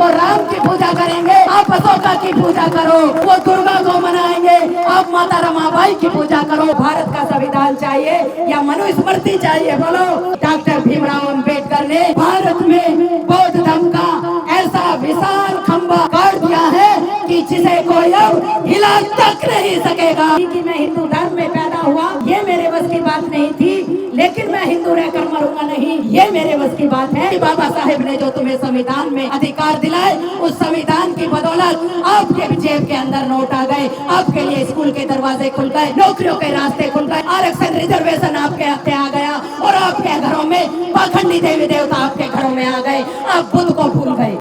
वो राम की पूजा करेंगे, आप अशोका की पूजा करो। वो दुर्गा को मनाएंगे, आप माता रमाबाई की पूजा करो। भारत का संविधान चाहिए या मनुस्मृति चाहिए? बोलो। डॉक्टर भीमराव अंबेडकर ने भारत में बौद्ध धर्म का ऐसा विशाल खंभा गाड़ दिया है कि जिसे कोई अब हिला तक नहीं सकेगा। कि मैं हिंदू धर्म में पैदा हुआ, ये मेरे बस की बात नहीं थी, लेकिन मैं हिंदू रहकर मरूंगा नहीं, ये मेरे बस की बात है। बाबा साहेब ने जो तुम्हें संविधान में अधिकार दिलाए, उस संविधान की बदौलत आपके जेब के अंदर नोट आ गए, आपके लिए स्कूल के दरवाजे खुल गए, नौकरियों के रास्ते खुल गए, आरक्षण रिजर्वेशन आपके हाथ आ गया और आपके घरों में पाखंडी देवी देवता आपके घरों में आ गए, आप बुद्ध को भूल गए।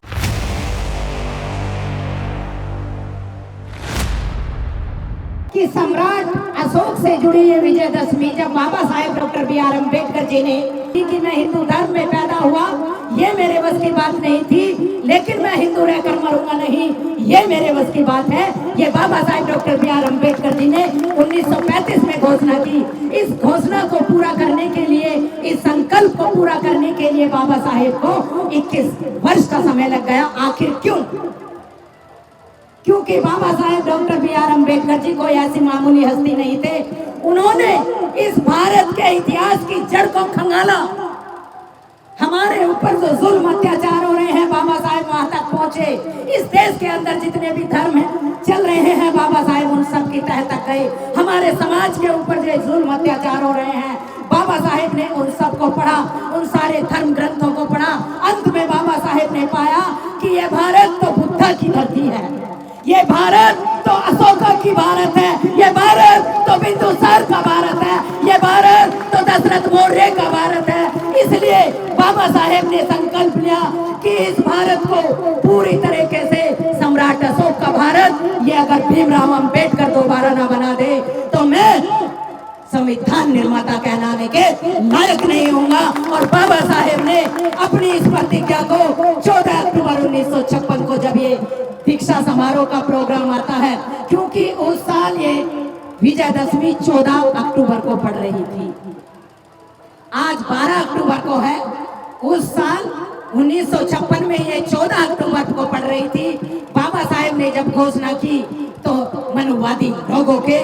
कि सम्राट अशोक से जुड़ी ये विजयदशमी जब बाबा साहेब डॉक्टर बी.आर. अम्बेडकर जी ने कि मैं हिंदू धर्म में पैदा हुआ, ये मेरे बस की बात नहीं थी, लेकिन मैं हिंदू रहकर मरूंगा नहीं, ये मेरे बस की बात है। ये बाबा साहेब डॉक्टर बी.आर. अम्बेडकर जी ने 1935 में घोषणा की। इस घोषणा को पूरा करने के लिए, इस संकल्प को पूरा करने के लिए बाबा साहेब को 21 वर्ष का समय लग गया। आखिर क्यों? क्योंकि बाबा साहेब डॉक्टर बी.आर. अम्बेडकर जी कोई ऐसी मामूली हस्ती नहीं थे। उन्होंने इस भारत के इतिहास की जड़ को खंगाला। हमारे ऊपर जो जुल्म अत्याचार हो रहे हैं, बाबा साहेब वहां तक पहुंचे। इस देश के अंदर जितने भी धर्म चल रहे हैं, बाबा साहेब उन सब की तह तक गए। हमारे समाज के ऊपर जो जुल्म अत्याचार हो रहे हैं, बाबा साहेब ने उन सब को पढ़ा, उन सारे धर्म ग्रंथों को पढ़ा। अंत में बाबा साहेब ने पाया कि ये भारत तो बुद्धा की धरती है, ये भारत तो अशोका की भारत है, ये भारत तो बिंदुसार का भारत है, ये भारत तो दशरथ मौर्य का भारत है। इसलिए बाबा साहेब ने संकल्प लिया कि इस भारत को पूरी तरीके से सम्राट अशोक का भारत, ये अगर भीमराव अंबेडकर दोबारा ना बना दे तो मैं संविधान निर्माता कहलाने के लायक नहीं होगा। और बाबा साहेब ने अपनी इस प्रतिज्ञा को 14 अक्टूबर 1956 को, जब ये दीक्षा समारोह का प्रोग्राम आता है, क्योंकि उस साल ये विजयदशमी 14 अक्टूबर को पड़ रही थी, आज 12 अक्टूबर को है। उस साल 1956 में ये 14 अक्टूबर को पड़ रही थी। बाबा साहेब ने जब घोषणा की तो मनुवादी लोगों के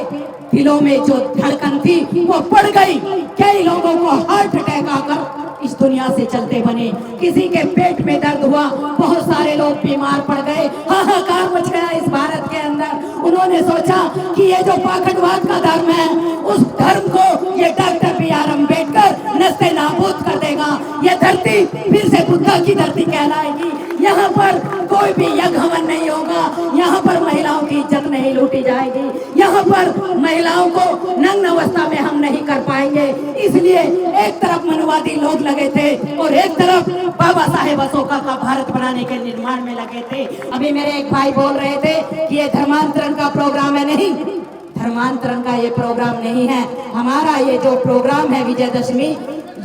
दिलों में जो धड़कन थी वो पड़ गई। कई लोगों को हार्ट अटैक आकर इस दुनिया से चलते बने, किसी के पेट में दर्द हुआ, बहुत सारे लोग बीमार पड़ गए, हाहाकार मच गया इस भारत के अंदर। उन्होंने सोचा कि ये जो पाखंडवाद का धर्म है, उस धर्म को ये डॉक्टर बी.आर. अम्बेडकर नस्ते नाबूद कर देगा। ये धरती फिर से बुद्धा की धरती कहलाएगी। यहाँ पर कोई भी यज्ञ हवन नहीं होगा, यहाँ पर महिलाओं की इज्जत नहीं लूटी जाएगी, यहाँ पर महिलाओं को नग्न अवस्था में हम नहीं कर पाएंगे। इसलिए एक तरफ मनुवादी लोग लगे थे और एक तरफ बाबा साहेब अशोका का भारत बनाने के निर्माण में लगे थे। अभी मेरे एक भाई बोल रहे थे कि ये धर्मांतरण का प्रोग्राम है। नहीं, धर्मांतरण का ये प्रोग्राम नहीं है। हमारा ये जो प्रोग्राम है विजयदशमी,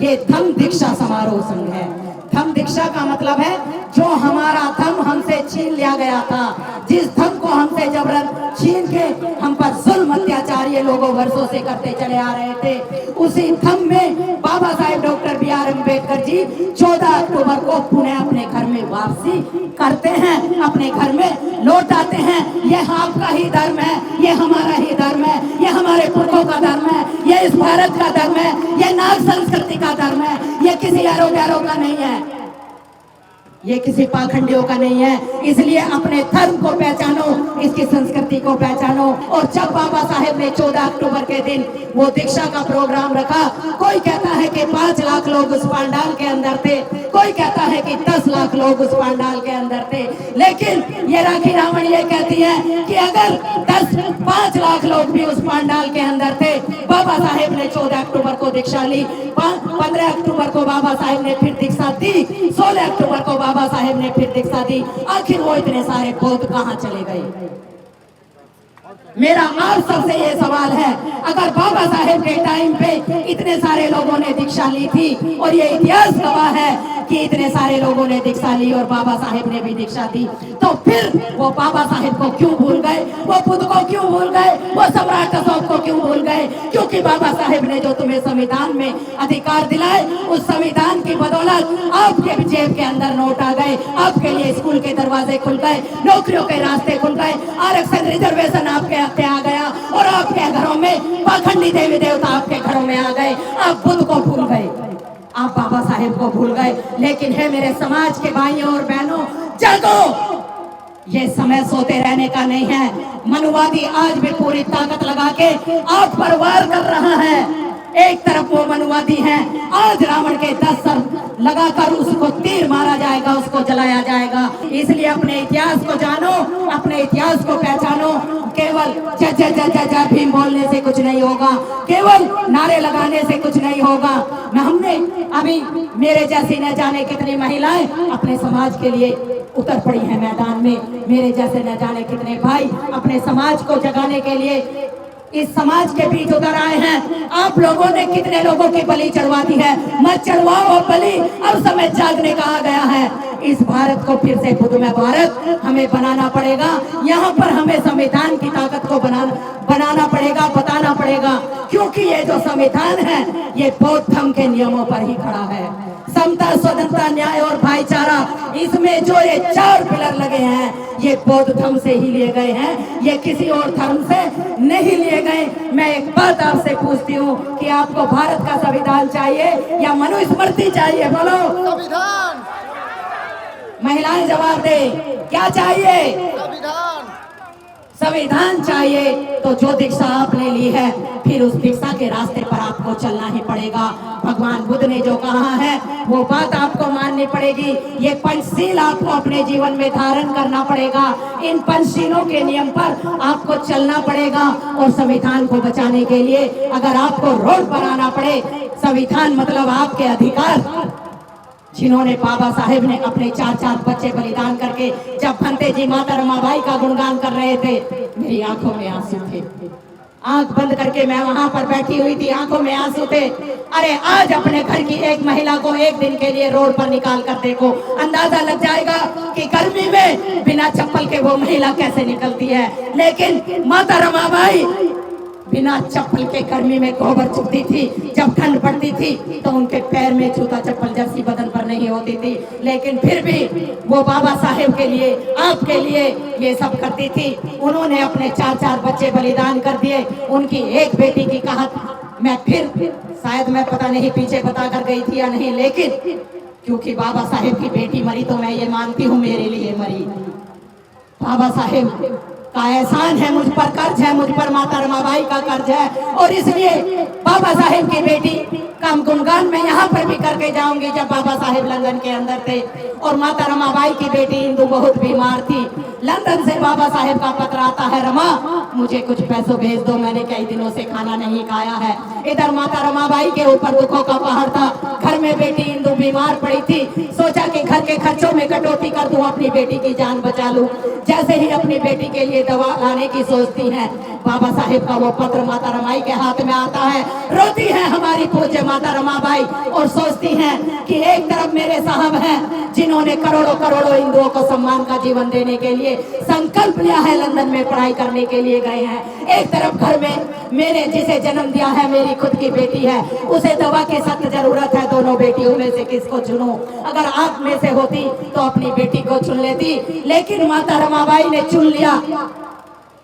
ये धम्म दीक्षा समारोह संघ है। धम्म दीक्षा का मतलब है जो हमारा धर्म हमसे छीन लिया गया था, जिस धर्म को हमसे जबरन छीन के हम पर जुल्म अत्याचार ये लोगों वर्षों से करते चले आ रहे थे, उसी धर्म में बाबा साहेब डॉक्टर बी.आर. अम्बेडकर जी 14 अक्टूबर को पुनः अपने घर में वापसी करते हैं, अपने घर में लौट आते हैं। यह आपका ही धर्म है, ये हमारा ही धर्म है, ये हमारे पुरखों का धर्म है, ये इस भारत का धर्म है, ये नाग संस्कृति का धर्म है, ये किसी अरो गैरों का नहीं है, ये किसी पाखंडियों का नहीं है। इसलिए अपने धर्म को पहचानो, इसकी संस्कृति को पहचानो। और जब बाबा साहेब ने 14 अक्टूबर के दिन वो दीक्षा का प्रोग्राम रखा, कोई कहता है कि 5 लाख लोग उस पंडाल के अंदर थे, कोई कहता है कि 10 लाख लोग उस पंडाल के अंदर थे, लेकिन ये राखी रावण ये कहती है कि अगर 5 लाख लोग भी उस पंडाल के अंदर थे, बाबा साहेब ने 14 अक्टूबर को दीक्षा ली, 15 अक्टूबर को बाबा साहेब ने फिर दीक्षा दी, 16 अक्टूबर को बाबा साहेब ने फिर दीक्षा दी। आखिर वो इतने सारे बौद्ध कहाँ चले गए? मेरा आप सबसे ये सवाल है, अगर बाबा साहेब के टाइम पे इतने सारे लोगों ने दीक्षा ली थी और ये इतिहास गवाह है कि इतने सारे लोगों ने दीक्षा ली और बाबा साहेब ने भी दीक्षा दी, तो फिर वो बाबा साहेब को क्यों भूल गए, वो बुद्ध को क्यों भूल गए, वो सम्राट अशोक को क्यों भूल गए? क्योंकि बाबा साहेब ने जो तुम्हें संविधान में अधिकार दिलाए, उस संविधान की बदौलत आपके जेब के अंदर नोट आ गए, आपके लिए स्कूल के दरवाजे खुल गए, नौकरियों के रास्ते खुल गए, आरक्षण रिजर्वेशन आपके हत्थे आ गया और आपके घरों में पाखंडी देवी देवता आपके घरों में आ गए। आप बुद्ध को भूल गए, आप बाबा साहेब को भूल गए। लेकिन है मेरे समाज के भाइयों और बहनों, जागो, ये समय सोते रहने का नहीं है। मनुवादी आज भी पूरी ताकत लगा के आप पर वार कर रहा है। एक तरफ वो मनुवादी है, आज रावण के 10 सर लगाकर उसको तीर मारा जाएगा, उसको जलाया जाएगा। इसलिए अपने इतिहास को जानो, अपने इतिहास को पहचानो। केवल जय जय जय जय जय भीम बोलने से कुछ नहीं होगा, केवल नारे लगाने से कुछ नहीं होगा। हमने अभी मेरे जैसी न जाने कितनी महिलाएं अपने समाज के लिए उतर पड़ी हैं मैदान में, मेरे जैसे न जाने कितने भाई अपने समाज को जगाने के लिए इस समाज के बीच उतर आए हैं। आप लोगों ने कितने लोगों की बलि चढ़वा दी है, मत चढ़वाओ बलि, अब समय जागने का आ गया है। इस भारत को फिर से बुद्धमय भारत हमें बनाना पड़ेगा। यहाँ पर हमें संविधान की ताकत को बनाना पड़ेगा, बताना पड़ेगा, क्योंकि ये जो संविधान है ये बौद्ध धर्म के नियमों पर ही खड़ा है। समता, स्वतंत्रता, न्याय और भाईचारा, इसमें जो ये 4 पिलर लगे हैं ये बौद्ध धर्म से ही लिए गए हैं, ये किसी और धर्म से नहीं लिए गए। मैं एक बात आपसे पूछती हूँ कि आपको भारत का संविधान चाहिए या मनुस्मृति चाहिए? बोलो, संविधान। महिलाएं जवाब दे, क्या चाहिए? संविधान। संविधान चाहिए। तो जो दीक्षा आपने ली है, फिर उस दीक्षा के रास्ते पर आपको चलना ही पड़ेगा। भगवान बुद्ध ने जो कहा है वो बात आपको माननी पड़ेगी। ये पंचशील आपको अपने जीवन में धारण करना पड़ेगा। इन पंचशीलों के नियम पर आपको चलना पड़ेगा। और संविधान को बचाने के लिए अगर आपको रोड बनाना पड़े, संविधान मतलब आपके अधिकार, जिन्होंने बाबा साहेब ने अपने 4-4 बच्चे बलिदान करके, जब भंते जी माता रमाबाई का गुणगान कर रहे थे, मेरी आंखों में आंसू थे। आंख बंद करके मैं वहां पर बैठी हुई थी, आंखों में आंसू थे। अरे आज अपने घर की एक महिला को एक दिन के लिए रोड पर निकाल कर देखो, अंदाजा लग जाएगा कि गर्मी में बिना चप्पल के वो महिला कैसे निकलती है। लेकिन माता रमाबाई बिना चप्पल के गर्मी में गोबर चुभती थी, जब ठंड पड़ती थी तो उनके पैर में जूता चप्पल जैसी बदन पर नहीं होती थी, लेकिन फिर भी वो बाबा साहेब के लिए, आपके लिए ये सब करती थी। उन्होंने अपने 4-4 बच्चे बलिदान कर दिए। उनकी एक बेटी की कहानी मैं फिर शायद मैं पता नहीं पीछे बता कर गई थी या नहीं, लेकिन क्योंकि बाबा साहेब की बेटी मरी तो मैं ये मानती हूँ मेरे लिए मरी। बाबा साहेब का एहसान है मुझ पर, कर्ज है मुझ पर, माता रमाबाई का कर्ज है, और इसलिए बाबा साहेब की बेटी का गुणगान मैं यहाँ पर भी करके जाऊंगी। जब बाबा साहेब लंदन के अंदर थे और माता रमाबाई की बेटी इंदु बहुत बीमार थी, लंदन से बाबा साहेब का पत्र आता है, रमा मुझे कुछ पैसों भेज दो, मैंने कई दिनों से खाना नहीं खाया है। इधर माता रमाबाई के ऊपर दुखों का पहाड़ था, घर में बेटी इंदु बीमार पड़ी थी, सोचा कि घर के खर्चों में कटौती कर दूं, अपनी बेटी की जान बचा लूं। जैसे ही अपनी बेटी के लिए दवा लाने की सोचती है, बाबा साहेब का वो पत्र माता रमाई के हाथ में आता है। रोती है हमारी पूज्य माता रमाबाई और सोचती हैं कि एक तरफ मेरे साहब हैं जिन्होंने करोड़ों करोड़ों हिंदुओं को सम्मान का जीवन देने के लिए संकल्प लिया है, लंदन में पढ़ाई करने के लिए गए हैं। एक तरफ घर में मैंने जिसे जन्म दिया है मेरी खुद की बेटी है, उसे दवा की सख्त जरूरत है। दोनों बेटियों में से किसको चुनूं? अगर आप में से होती तो अपनी बेटी को चुन लेती, लेकिन माता रमाबाई ने चुन लिया,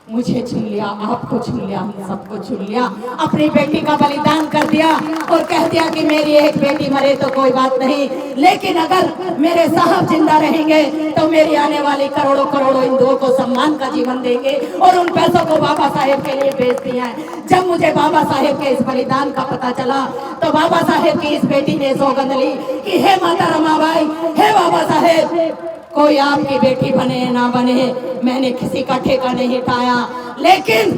मुझे चुन लिया, आपको चुन लिया, हम सबको चुन लिया, अपनी बेटी का बलिदान कर दिया और कह दिया कि मेरी एक बेटी मरे तो कोई बात नहीं, लेकिन अगर मेरे साहब जिंदा रहेंगे तो मेरी आने वाली करोड़ों करोड़ों हिंदुओं को सम्मान का जीवन देंगे। और उन पैसों को बाबा साहेब के लिए भेजती हैं। जब मुझे बाबा साहेब के इस बलिदान का पता चला तो बाबा साहेब की इस बेटी ने सौगंध ली कि हे माता रमाबाई, हे बाबा साहेब, कोई आपकी बेटी बने ना बने, मैंने किसी का ठेका नहीं उठाया, लेकिन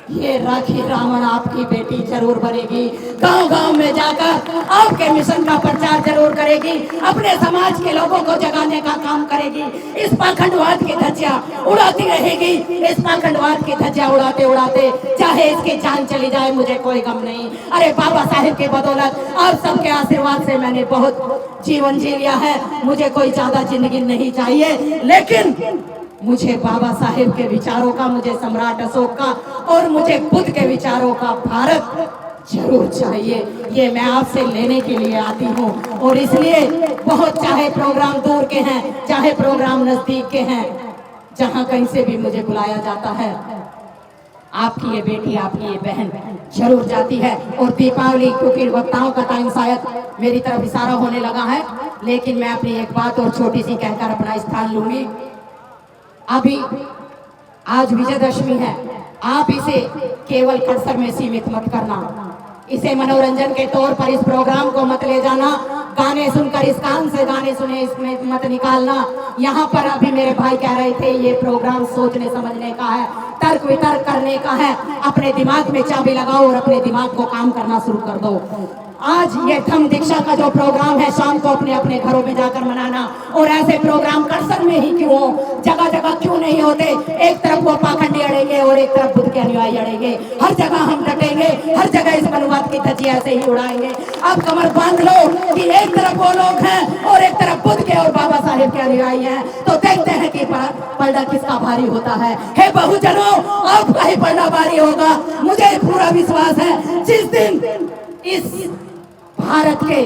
ये राखी रावण आपकी बेटी जरूर बनेगी। गांव गांव में जाकर आपके मिशन का प्रचार जरूर करेगी, अपने समाज के लोगों को जगाने का काम करेगी। इस पाखंडवाद की धज्जियां उड़ाती रहेगी। इस पाखंडवाद की धज्जियां उड़ाते उड़ाते चाहे इसकी जान चली जाए, मुझे कोई गम नहीं। अरे बाबा साहेब की बदौलत आप सबके आशीर्वाद से मैंने बहुत जीवन जी लिया है, मुझे कोई ज्यादा जिंदगी नहीं चाहिए। लेकिन मुझे बाबा साहेब के विचारों का, मुझे सम्राट अशोक का और मुझे बुद्ध के विचारों का भारत जरूर चाहिए। ये मैं आपसे लेने के लिए आती हूँ। और इसलिए बहुत, चाहे प्रोग्राम दूर के हैं, चाहे प्रोग्राम नजदीक के हैं, जहाँ कहीं से भी मुझे बुलाया जाता है, आपकी ये बेटी, आपकी ये बहन जरूर जाती है। और दीपावली, क्योंकि वक्ताओं का टाइम शायद मेरी तरफ इशारा होने लगा है, लेकिन मैं अपनी एक बात और छोटी सी कहकर अपना स्थान लूंगी। अभी आज विजयदशमी है, आप इसे केवल कर्सर में सीमित मत करना, इसे मनोरंजन के तौर पर इस प्रोग्राम को मत ले जाना। गाने सुनकर इस कान से गाने सुने इसमें मत निकालना। यहाँ पर अभी मेरे भाई कह रहे थे ये प्रोग्राम सोचने समझने का है, तर्क वितर्क करने का है। अपने दिमाग में चाबी लगाओ और अपने दिमाग को काम करना शुरू कर दो। आज ये धम्म दीक्षा का जो प्रोग्राम है, शाम को अपने अपने घरों में जाकर मनाना। और ऐसे प्रोग्राम कर्सर में ही क्यों हो, जगह जगह क्यों नहीं होते? एक तरफ वो पाखंडी अड़ेंगे और एक तरफ बुद्ध के अनुयायी अड़ेंगे। हर जगह हम डटेंगे, हर जगह इस मनुवाद की धज्जियां ऐसे ही उड़ाएंगे। अब कमर बांध लो कि एक तरफ वो लोग हैं और एक तरफ बुद्ध के और बाबा साहेब के अनुयायी हैं, तो देखते हैं कि पलड़ा किसका भारी होता है। हे बहुजनों, आपका ही पलड़ा भारी होगा, मुझे पूरा विश्वास है। जिस दिन इस भारत के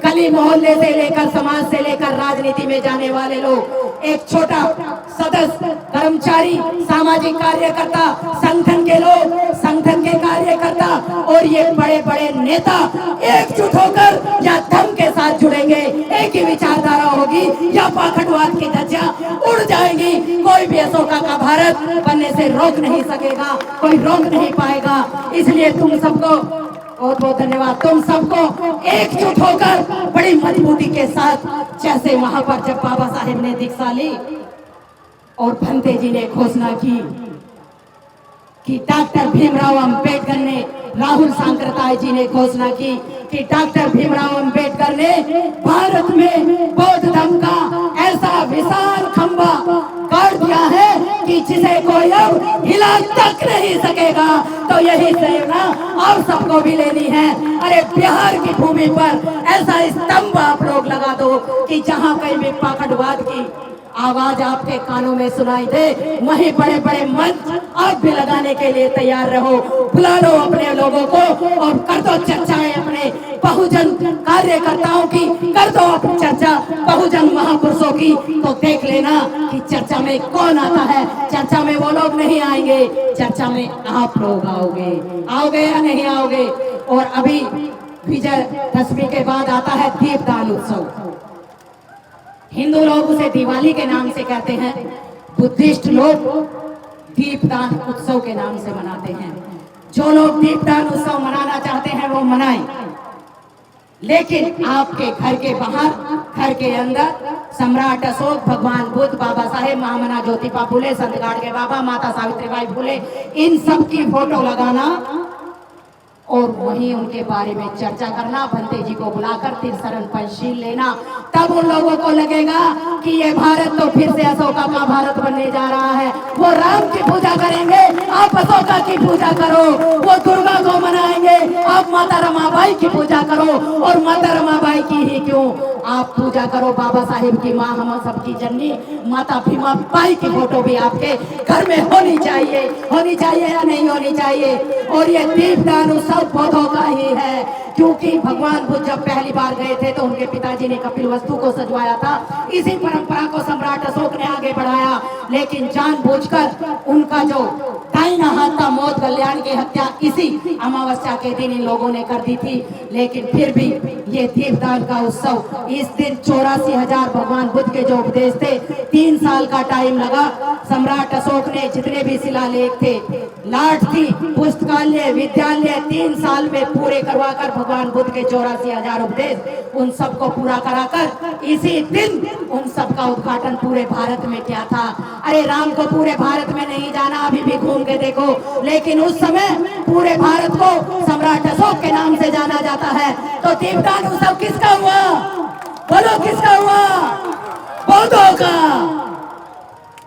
गली मोहल्ले से लेकर, समाज से लेकर राजनीति में जाने वाले लोग, एक छोटा सदस्य, कर्मचारी, सामाजिक कार्यकर्ता, संगठन के लोग, संगठन के कार्यकर्ता और ये बड़े बड़े नेता एकजुट होकर या धर्म के साथ जुड़ेंगे, एक ही विचारधारा होगी, या पाखंडवाद की धज्जियां उड़ जाएंगी। कोई भी अशोका का भारत बनने से रोक नहीं सकेगा, कोई रोक नहीं पाएगा। इसलिए तुम सबको बहुत बहुत धन्यवाद। तुम सबको एकजुट होकर बड़ी मजबूती के साथ, जैसे वहां पर जब बाबा साहेब ने दीक्षा ली और भंते जी ने घोषणा की कि डॉक्टर भीमराव अंबेडकर ने, राहुल सांकृताय जी ने घोषणा की कि डॉक्टर भीमराव अंबेडकर ने भारत में बौद्ध धर्म का ऐसा विशाल खंबा गाड़ दिया है कि जिसे कोई अब हिला तक नहीं सकेगा। तो यही प्रेरणा आप सबको भी लेनी है। अरे बिहार की भूमि पर ऐसा स्तंभ आप लोग लगा दो कि जहां कहीं भी पाखंडवाद की आवाज आपके कानों में सुनाई दे, वहीं बड़े बड़े मंच आप भी लगाने के लिए तैयार रहो। बुला लो अपने लोगों को और कर दो चर्चाएं अपने बहुजन कार्यकर्ताओं की, कर दो अपनी चर्चा बहुजन महापुरुषों की। तो देख लेना कि चर्चा में कौन आता है। चर्चा में वो लोग नहीं आएंगे, चर्चा में आप लोग आओगे। आओगे या नहीं आओगे? और अभी विजयदशमी के बाद आता है दीपदान उत्सव। हिंदू लोग उसे दिवाली के नाम से कहते हैं, बुद्धिस्ट लोग दीपदान उत्सव के नाम से मनाते हैं। जो लोग दीपदान उत्सव मनाना चाहते हैं वो मनाएं, लेकिन आपके घर के बाहर, घर के अंदर सम्राट अशोक, भगवान बुद्ध, बाबा साहेब, महामना ज्योतिबा फुले, संत गाडगे बाबा, माता सावित्रीबाई फुले, इन सब की फोटो लगाना और वहीं उनके बारे में चर्चा करना, भंते जी को बुलाकर त्रिशरण पंचशील लेना। तब उन लोगों को लगेगा कि ये भारत तो फिर से अशोका का भारत बनने जा रहा है। वो राम की पूजा करेंगे, आप अशोका की पूजा करो। वो दुर्गा को मनाएंगे, आप माता रमाबाई की पूजा करो। और माता रमाबाई की ही क्यों, आप पूजा करो बाबा साहेब की, माँ हम सबकी जननी माता भीमा बाई की फोटो भी आपके घर में होनी चाहिए। होनी चाहिए या नहीं होनी चाहिए? और ये दीपदान उत्सव पौधों का ही है, क्योंकि भगवान बुद्ध जब पहली बार गए थे तो उनके पिताजी ने कपिलवस्तु को सजवाया था। इसी परंपरा को सम्राट अशोक ने आगे बढ़ाया, लेकिन जानबूझकर उनका जो दाहिना हाथ था, मौत कल्याण की हत्या इसी अमावस्या के दिन इन लोगों ने कर दी थी। लेकिन फिर भी ये दीपदान का उत्सव, इस दिन 84,000 भगवान बुद्ध के जो उपदेश थे, 3 साल का टाइम लगा। सम्राट अशोक ने जितने भी शिलालेख थे, लाट थी, पुस्तकालय, विद्यालय 3 साल में पूरे करवाकर भगवान बुद्ध के 84,000 उपदेश, उन सबको पूरा कराकर इसी दिन उन सब का उद्घाटन पूरे भारत में किया था। अरे राम को पूरे भारत में नहीं जाना, अभी भी घूम के देखो, लेकिन उस समय पूरे भारत को सम्राट अशोक के नाम से जाना जाता है। तो दीपदान उत्सव किसका हुआ? बोलो किसका हुआ? बौद्धों का।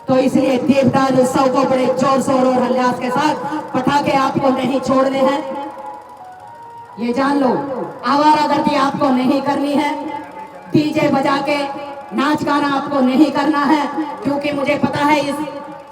तो इसलिए दीपदान उत्सव को बड़े जोर शोर और हल्लास के साथ पटाखे आपको नहीं छोड़ने हैं, ये जान लो। आवारागर्दी आपको नहीं करनी है, डीजे बजा के नाच गाना आपको नहीं करना है, क्योंकि मुझे पता है इस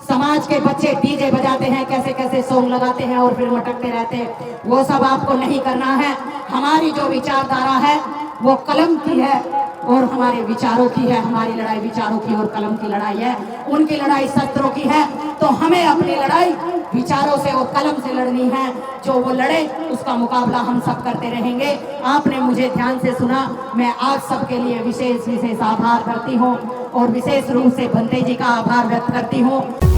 समाज के बच्चे डीजे बजाते हैं, कैसे कैसे सॉन्ग लगाते हैं और फिर मटकते रहते हैं, वो सब आपको नहीं करना है। हमारी जो विचारधारा है वो कलम की है और हमारे विचारों की है। हमारी लड़ाई विचारों की और कलम की लड़ाई है, उनकी लड़ाई शस्त्रों की है। तो हमें अपनी लड़ाई विचारों से और कलम से लड़नी है। जो वो लड़े उसका मुकाबला हम सब करते रहेंगे। आपने मुझे ध्यान से सुना, मैं आज सबके लिए विशेष आभार करती हूँ और विशेष रूप से बंते जी का आभार व्यक्त करती हूँ।